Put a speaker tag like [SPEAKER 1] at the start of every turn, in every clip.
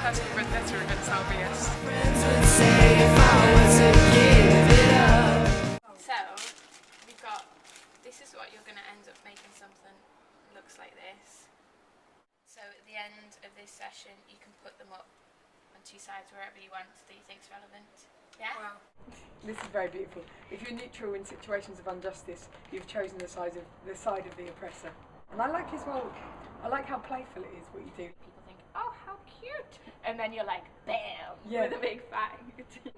[SPEAKER 1] personal vendetta against LBS.
[SPEAKER 2] So, we've got, this is what you're going to end up making something looks like this. So at the end of this session you can put them up on two sides wherever you want that you think's relevant. Yeah?
[SPEAKER 1] Wow. This is very beautiful. If you're neutral in situations of injustice, you've chosen the side of the oppressor. And I like as well, I like how playful it is what you do.
[SPEAKER 2] People think, oh, how cute! And then you're like, bam!
[SPEAKER 1] Yeah.
[SPEAKER 2] With a big fang.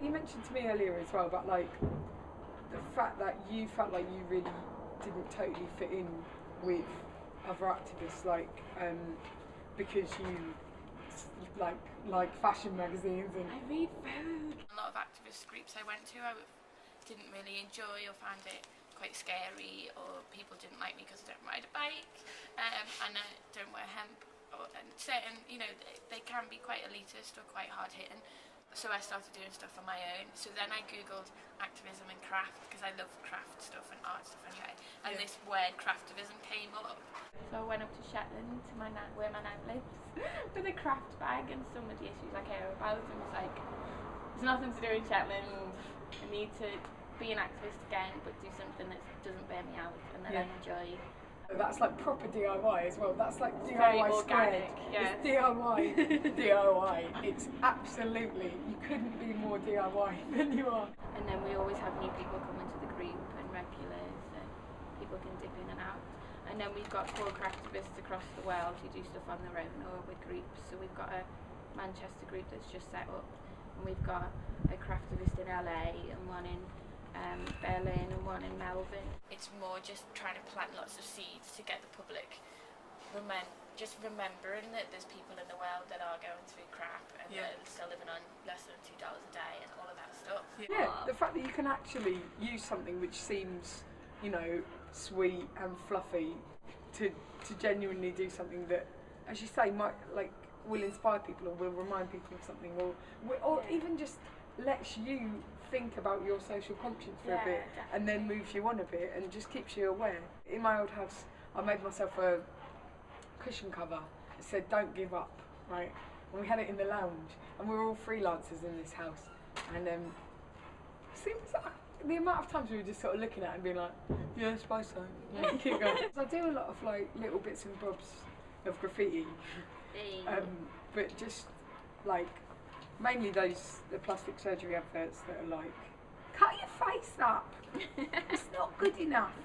[SPEAKER 1] You mentioned to me earlier as well about like the fact that you felt like you really didn't totally fit in with other activists, like because you like fashion magazines and
[SPEAKER 2] I read food. A lot of activist groups I went to, I didn't really enjoy or found it quite scary, or people didn't like me because I don't ride a bike and I don't wear hemp, and certain, you know, they can be quite elitist or quite hard hitting. So I started doing stuff on my own. So then I googled activism and craft, because I love craft stuff and art stuff anyway, and this word craftivism came up. So I went up to Shetland to where my nan lives with a craft bag, and some of the issues I care about, and was like, there's nothing to do in Shetland, I need to be an activist again, but do something that doesn't bear me out and that I enjoy.
[SPEAKER 1] That's like proper DIY as well. That's like
[SPEAKER 2] It's
[SPEAKER 1] DIY
[SPEAKER 2] very
[SPEAKER 1] squared.
[SPEAKER 2] organic, yeah.
[SPEAKER 1] It's DIY. DIY. It's absolutely, you couldn't be more DIY than you are.
[SPEAKER 2] And then we always have new people come into the group and regulars, so people can dip in and out. And then we've got 4 craftivists across the world who do stuff on their own or with groups. So we've got a Manchester group that's just set up, and we've got a craftivist in LA and one in Berlin and one in Melbourne. It's more just trying to plant lots of seeds to get the public just remembering that there's people in the world that are going through crap and that are still living on less than $2 a day and all of that stuff.
[SPEAKER 1] Yeah, the fact that you can actually use something which seems, you know, sweet and fluffy to genuinely do something that, as you say, might will inspire people or will remind people of something, or even just lets you think about your social conscience for a bit, and then moves you on a bit and just keeps you aware. In my old house, I made myself a cushion cover that said "Don't give up," right? And we had it in the lounge, and we were all freelancers in this house, and the amount of times we were just sort of looking at it and being like, yeah, I suppose so. Yeah, keep going. I do a lot of like little bits and bobs of graffiti, but just like mainly the plastic surgery adverts that are like, cut your face up, it's not good enough.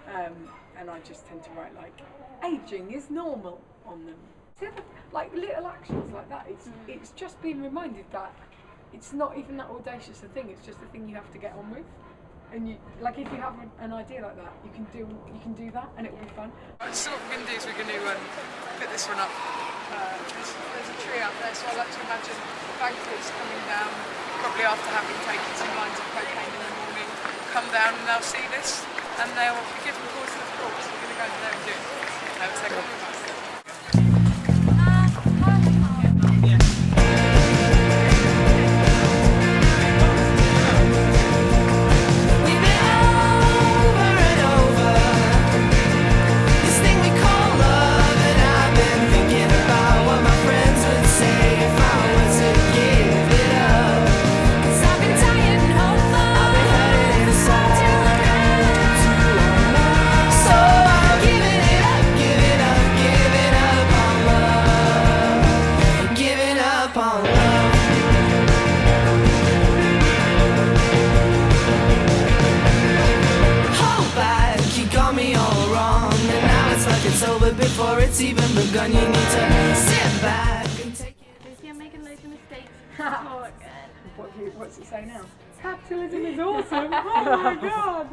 [SPEAKER 1] And I just tend to write like, ageing is normal on them. So, like little actions like that, it's just being reminded that it's not even that audacious a thing, it's just a thing you have to get on with. And you, like, if you have an idea like that, you can do that, and it will be fun. So what we're going to do is we're going to put this one up. There's a tree out there, so I like to imagine bankers coming down, probably after having taken some lines of cocaine in the morning, come down and they'll see this, and they'll be given cause for the thought. So we're going to go there and do it. They'll take on with us.
[SPEAKER 3] Before it's even begun, you need to sit back and take it.
[SPEAKER 2] You're making loads of mistakes.
[SPEAKER 1] What's it say now? Capitalism is awesome! Oh my god!